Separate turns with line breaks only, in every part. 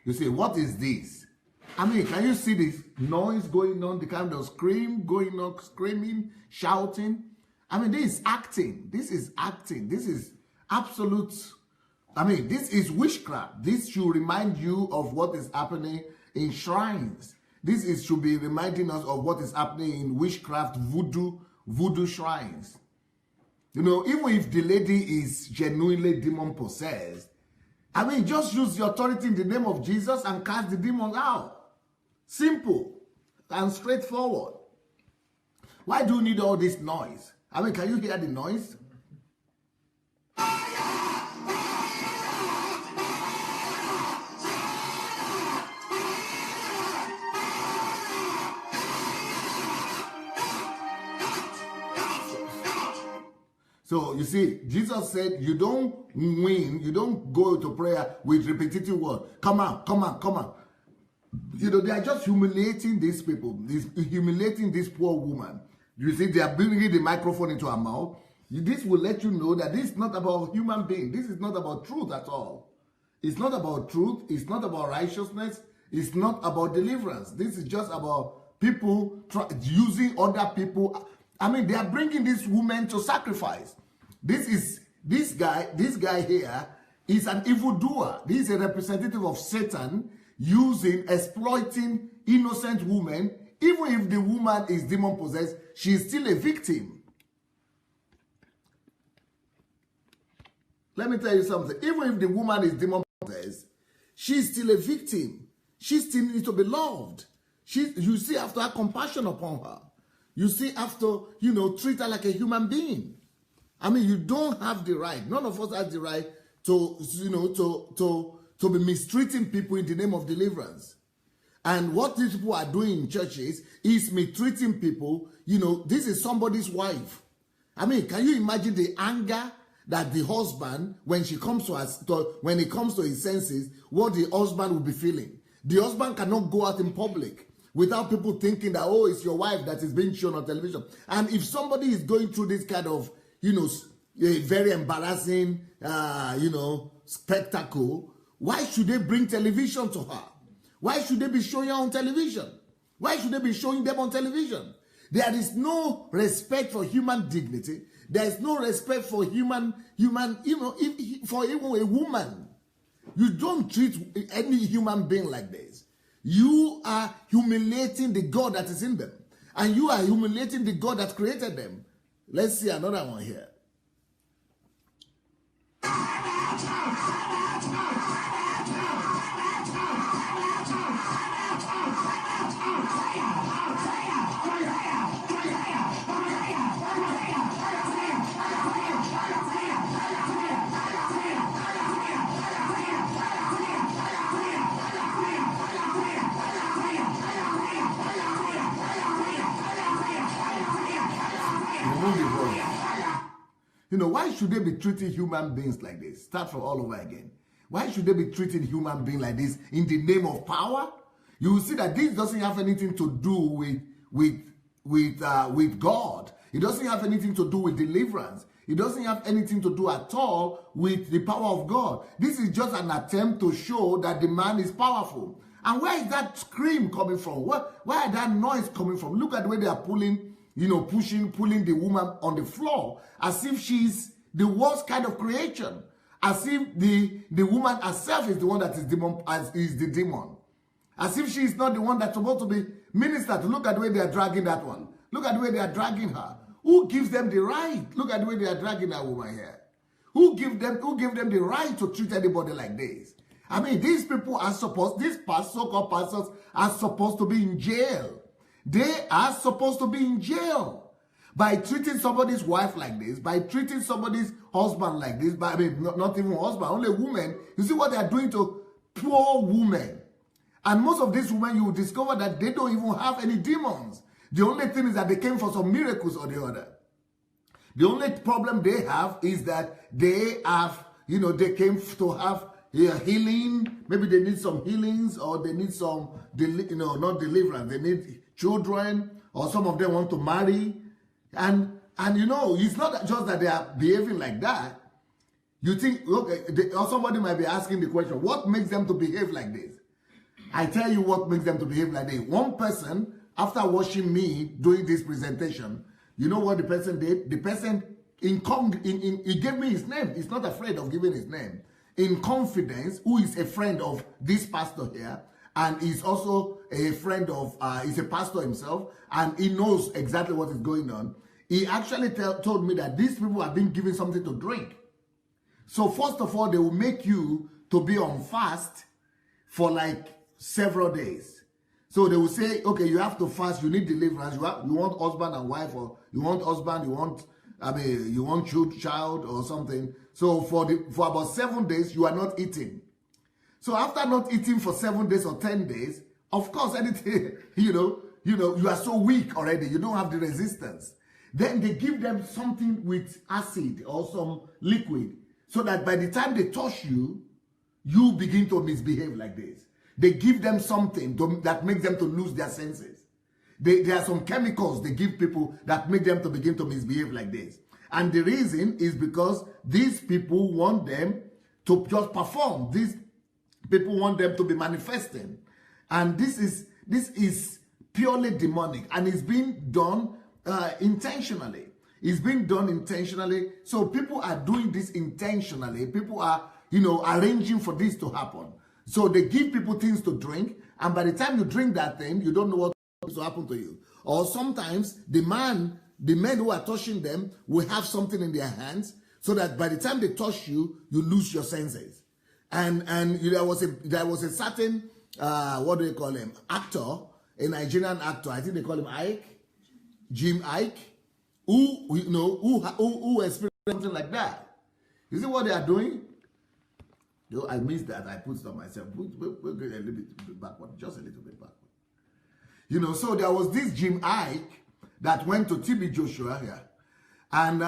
You say, what is this? I mean, can you see this noise going on, the kind of scream going on, screaming, shouting? I mean, this is acting. This is acting. This is absolute. I mean, this is witchcraft. This should remind you of what is happening in shrines. This should be reminding us of what is happening in witchcraft, voodoo shrines. You know, even if the lady is genuinely demon possessed, I mean, just use the authority in the name of Jesus and cast the demons out. Simple and straightforward. Why do you need all this noise? I mean, can you hear the noise? So you see, Jesus said, you don't win, you don't go to prayer with repetitive words. Come on, come on, come on. You know, they are just humiliating these people, humiliating this poor woman. You see, they are bringing the microphone into her mouth. This will let you know that this is not about human being. This is not about truth at all. It's not about truth. It's not about righteousness. It's not about deliverance. This is just about people using other people. I mean, they are bringing this woman to sacrifice. This guy here is an evildoer. This is a representative of Satan exploiting innocent women. Even if the woman is demon possessed, she is still a victim. Let me tell you something. Even if the woman is demon possessed, she's still a victim. She still needs to be loved. You see, after have compassion upon her. You see, after, treat her like a human being. I mean, you don't have the right. None of us has the right to be mistreating people in the name of deliverance. And what these people are doing in churches is mistreating people. This is somebody's wife. I mean, can you imagine the anger that the husband, when he comes to his senses, what the husband will be feeling? The husband cannot go out in public without people thinking that, oh, it's your wife that is being shown on television. And if somebody is going through this kind of, a very embarrassing, spectacle, why should they bring television to her? Why should they be showing her on television? Why should they be showing them on television? There is no respect for human dignity. There is no respect for for even a woman. You don't treat any human being like this. You are humiliating the God that is in them. And you are humiliating the God that created them. Let's see another one here. Why should they be treating human beings like this? Start from all over again. Why should they be treating human beings like this in the name of power? You will see that this doesn't have anything to do with God. It doesn't have anything to do with deliverance. It doesn't have anything to do at all with the power of God. This is just an attempt to show that the man is powerful. And where is that scream coming from? Where is that noise coming from? Look at the way they are pulling the woman on the floor as if she's the worst kind of creation. As if the woman herself is the one that is the demon. As if she is not the one that's supposed to be ministered. Look at the way they are dragging that one. Look at the way they are dragging her. Who gives them the right? Look at the way they are dragging that woman here. Who give them the right to treat anybody like this? I mean, these people are these so-called pastors are supposed to be in jail. They are supposed to be in jail by treating somebody's wife like this, by treating somebody's husband like this, not even husband, only women. You see what they are doing to poor women. And most of these women, you will discover that they don't even have any demons. The only thing is that they came for some miracles or the other. The only problem they have is that they have, they came to have healing. Maybe they need some healings, or they need some, not deliverance. They need children, or some of them want to marry. And it's not just that they are behaving like that. You think, okay, or somebody might be asking the question, what makes them to behave like this? I tell you what makes them to behave like this. One person, after watching me doing this presentation, you know what the person did? The person, he gave me his name. He's not afraid of giving his name. In confidence, who is a friend of this pastor here, and he's also a friend of, he's a pastor himself, and he knows exactly what is going on. He actually told me that these people have been given something to drink. So first of all, they will make you to be on fast for like several days. So they will say, okay, you have to fast, you need deliverance, you want husband and wife, or you want husband, you want child or something. So for about 7 days, you are not eating. So after not eating for 7 days or 10 days, of course, anything, you are so weak already, you don't have the resistance. Then they give them something with acid or some liquid, so that by the time they touch you, you begin to misbehave like this. They give them something that makes them to lose their senses. There are some chemicals they give people that make them to begin to misbehave like this. And the reason is because these people want them to just perform. These people want them to be manifesting. And this is purely demonic. And it's being done intentionally. It's being done intentionally. So people are doing this intentionally. People are, arranging for this to happen. So they give people things to drink, and by the time you drink that thing, you don't know what will happen to you. Or sometimes the men who are touching them will have something in their hands, so that by the time they touch you, you lose your senses. And there was a certain what do they call him? Actor, a Nigerian actor. I think they call him Jim Ike, who experienced something like that. You see what they are doing? I missed that. I put it on myself. We'll go a little bit backward, just a little bit backward. So there was this Jim Ike that went to TB Joshua here. And,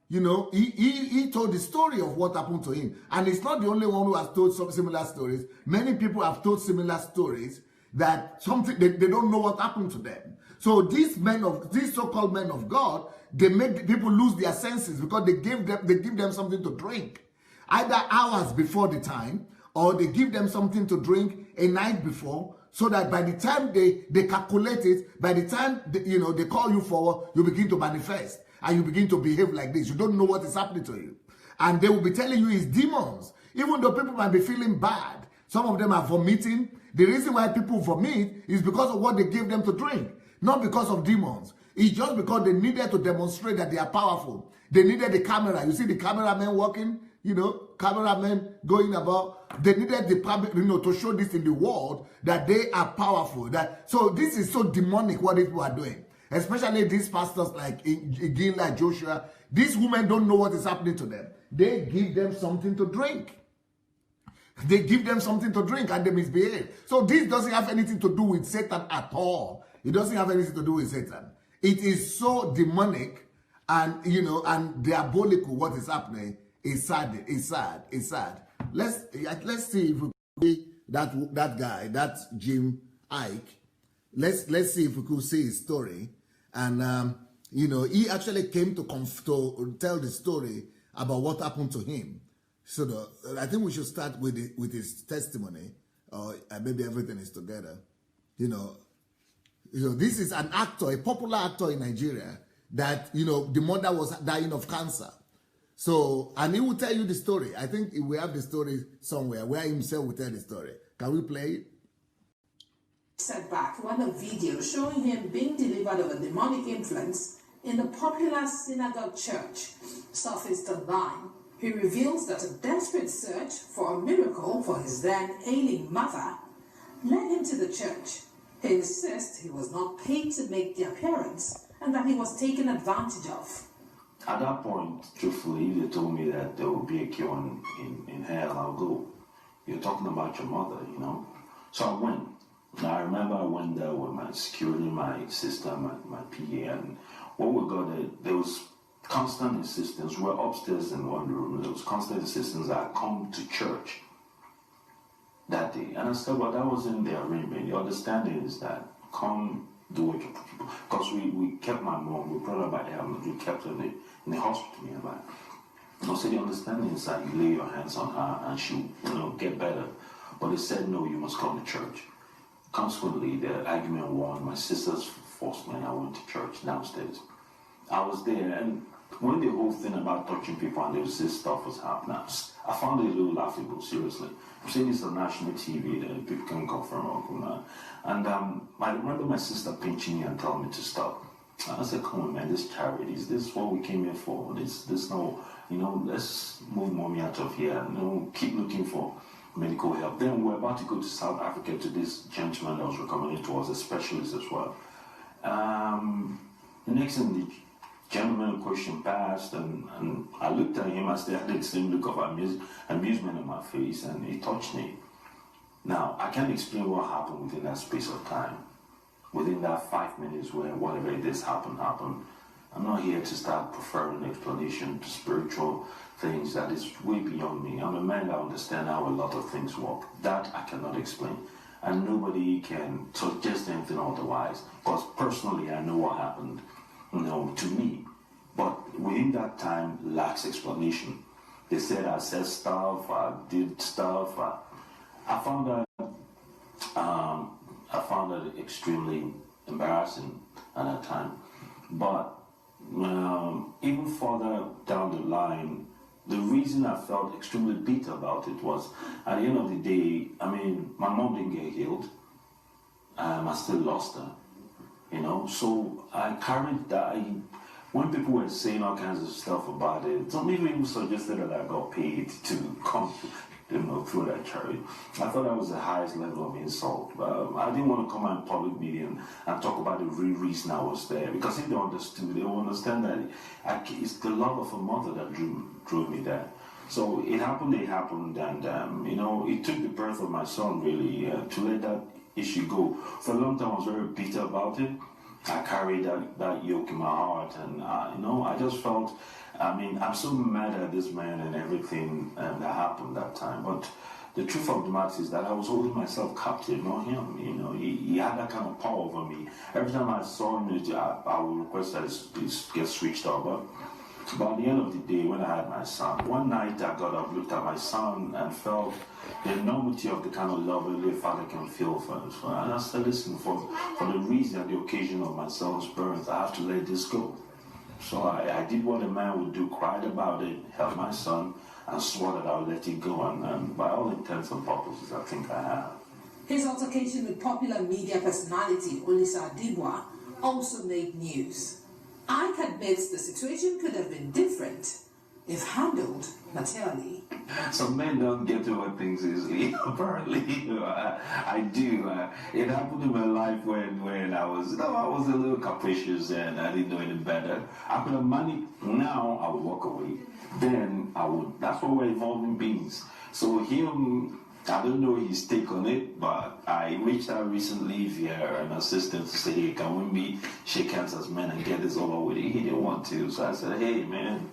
he told the story of what happened to him. And it's not the only one who has told some similar stories. Many people have told similar stories that they don't know what happened to them. So these so-called men of God, they make people lose their senses because they give them something to drink. Either hours before the time, or they give them something to drink a night before, so that by the time they calculate it, by the time they call you forward, you begin to manifest and you begin to behave like this. You don't know what is happening to you. And they will be telling you it's demons. Even though people might be feeling bad, some of them are vomiting. The reason why people vomit is because of what they gave them to drink, not because of demons. It's just because they needed to demonstrate that they are powerful. They needed the camera. You see the cameraman walking, cameramen going about. They needed to show this in the world that they are powerful. So this is so demonic what these people are doing. Especially these pastors like Joshua. These women don't know what is happening to them. They give them something to drink. They give them something to drink and they misbehave. So this doesn't have anything to do with Satan at all. It doesn't have anything to do with Satan. It is so demonic and and diabolical what is happening. It's sad. It's sad. It's sad. Let's see if we could that guy, that Jim Ike. Let's see if we could see his story. And he actually came to tell the story about what happened to him. So I think we should start with his testimony, or maybe everything is together. This is an actor, a popular actor in Nigeria that the mother was dying of cancer. So, and he will tell you the story. I think we have the story somewhere where himself will tell the story. Can we play it?
Setback when a video showing him being delivered of a demonic influence in the popular synagogue church surfaced online. He reveals that a desperate search for a miracle for his then ailing mother led him to the church. He insists he was not paid to make the appearance and that he was taken advantage of.
At that point, truthfully, if they told me that there would be a cure in hell, I'll go. You're talking about your mother, So I went. Now I remember I went there with my security, my sister, my PA, and when we got there was constant insistence. We were upstairs in one room. There was constant insistence that I come to church that day. And I said, well, that wasn't the arrangement. The understanding is that come do what you're people. Because we kept my mom, we brought her by ambulance, we kept her in the hospital nearby. So the understanding is that you lay your hands on her and she'll get better. But they said, no, you must come to church. consequently, the argument won. My sisters forced me, and I went to church downstairs. I was there, and when the whole thing about touching people and this stuff was happening, I found it a little laughable, seriously. I'm saying this on national TV, that people can confirm or not. And I remember my sister pinching me and telling me to stop. I said, come on, man, this charity, is this what we came here for? This no, let's move mommy out of here. Keep looking for medical help. Then we're about to go to South Africa to this gentleman that was recommended to us, a specialist as well. The next thing, the gentleman question passed, and I looked at him. I still had the same look of amusement on my face, and he touched me. Now, I can't explain what happened within that space of time. Within that 5 minutes where whatever it is happened. I'm not here to start preferring explanation to spiritual things that is way beyond me. I'm a man that understands how a lot of things work. That I cannot explain. And nobody can suggest anything otherwise. Because personally, I know what happened, to me. But within that time, lacks explanation. They said I said stuff, I did stuff. I found that extremely embarrassing at that time. But even further down the line, the reason I felt extremely bitter about it was, at the end of the day, my mom didn't get healed. I still lost her, So I carried that. When people were saying all kinds of stuff about it, some people even suggested that I got paid to come, through that charity. I thought that was the highest level of insult. I didn't want to come out in public media and talk about the real reason I was there, because if they understood, they will understand that it's the love of a mother that drove me there. So it happened, and it took the birth of my son really to let that issue go. For a long time, I was very bitter about it. I carried that yoke in my heart, and I just felt, I'm so mad at this man and everything that happened that time. But the truth of the matter is that I was holding myself captive, not him. He had that kind of power over me. Every time I saw him, I would request that it gets switched over. But at the end of the day, when I had my son, one night I got up, looked at my son, and felt the enormity of the kind of love a father can feel for his son. And I said, listen, for the reason and the occasion of my son's birth, I have to let this go. So I did what a man would do, cried about it, held my son, and swore that I would let it go. And by all intents and purposes, I think I have.
His altercation with popular media personality Olisa Adibwa also made news. Ike admits the situation could have been different if handled maturely.
Some men don't get over things easily. Apparently, I do. It happened in my life when I was a little capricious and I didn't know any better. I could have money. Now I would walk away. Then I would. That's what we're evolving beings. So him, I don't know his take on it, but I reached out recently via an assistant to say, hey, can we shake hands as men and get this over with? He didn't want to, so I said, hey, man.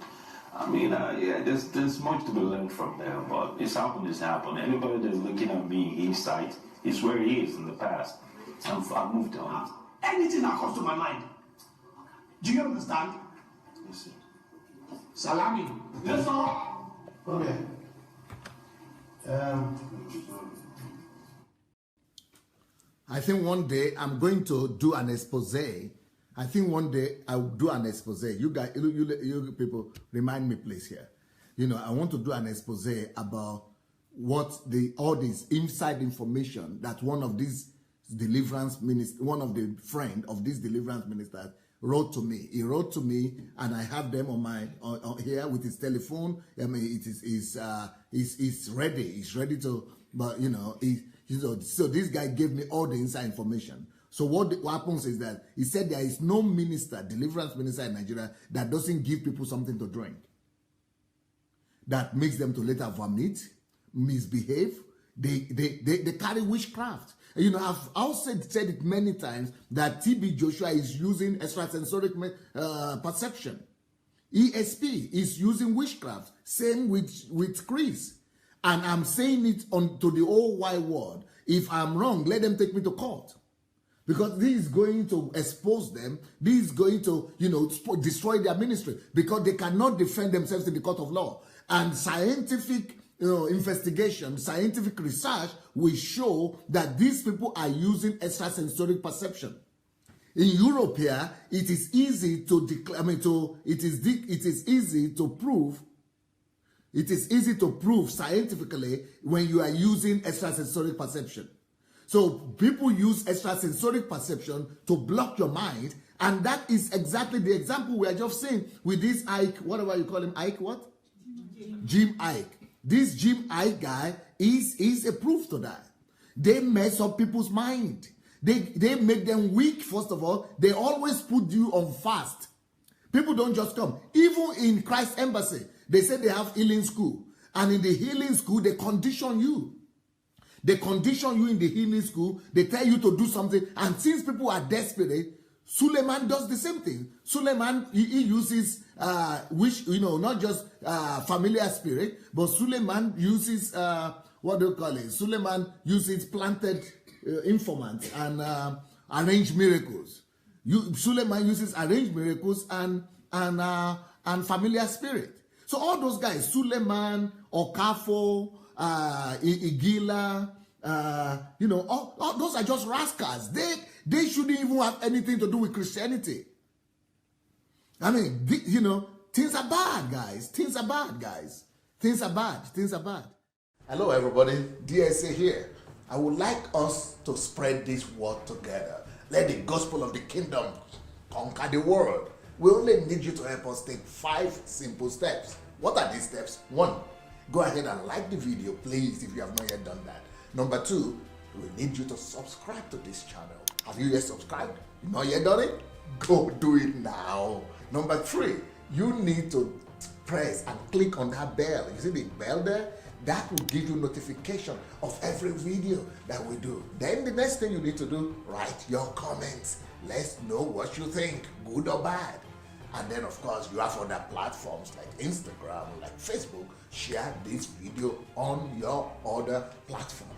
There's much to be learned from there, but it's happened. Anybody that's looking at me inside is where he is in the past. I've moved on.
Anything that comes to my mind. Do you understand?
Yes, sir.
Salami. Yes, sir. Okay.
I think one day I'm going to do an expose. I think one day I'll do an expose. You guys, you people, remind me, please, here. I want to do an expose about what all this inside information that one of these deliverance ministers, one of the friend of this deliverance ministers wrote to me. He wrote to me, and I have them on here with his telephone. It's ready. He's ready to, but so this guy gave me all the inside information. So what happens is that he said there is no minister, deliverance minister in Nigeria, that doesn't give people something to drink. That makes them to later vomit, misbehave. They carry witchcraft. I've also said it many times that TB Joshua is using extrasensoric perception. ESP is using witchcraft. Same with Chris. And I'm saying it to the whole wide world. If I'm wrong, let them take me to court. Because this is going to expose them. This is going to, destroy their ministry. Because they cannot defend themselves in the court of law. And scientific investigation, scientific research will show that these people are using extrasensory perception. In Europe here, it is easy to declare. It is easy to prove. It is easy to prove scientifically when you are using extrasensory perception. So people use extrasensory perception to block your mind, and that is exactly the example we are just seeing with this Ike, whatever you call him, Ike what? Jim Ike. This Jim Ike guy is a proof to that. They mess up people's mind. They make them weak, first of all. They always put you on fast. People don't just come. Even in Christ Embassy, they say they have healing school. And in the healing school, they condition you. They condition you in the healing school. They tell you to do something. And since people are desperate, Suleiman does the same thing. Suleiman, he uses, not just familiar spirit, but Suleiman uses, what do you call it? Suleiman uses planted informants and arranged miracles. Suleiman uses arranged miracles and familiar spirit. So all those guys, Suleiman, Okafo, Igila, all those are just rascals. They shouldn't even have anything to do with Christianity. I mean, things are bad, guys. Things are bad, guys. Things are bad. Things are bad. Hello, everybody. DSA here. I would like us to spread this word together. Let the gospel of the kingdom conquer the world. We only need you to help us take 5 simple steps. What are these steps? 1, go ahead and like the video, please, if you have not yet done that. Number 2, we need you to subscribe to this channel. Have you yet subscribed? You not yet done it? Go do it now. Number 3, you need to press and click on that bell. You see the bell there? That will give you notification of every video that we do. Then the next thing you need to do, write your comments. Let's know what you think, good or bad. And then, of course, you have other platforms like Instagram, like Facebook. Share this video on your other platforms.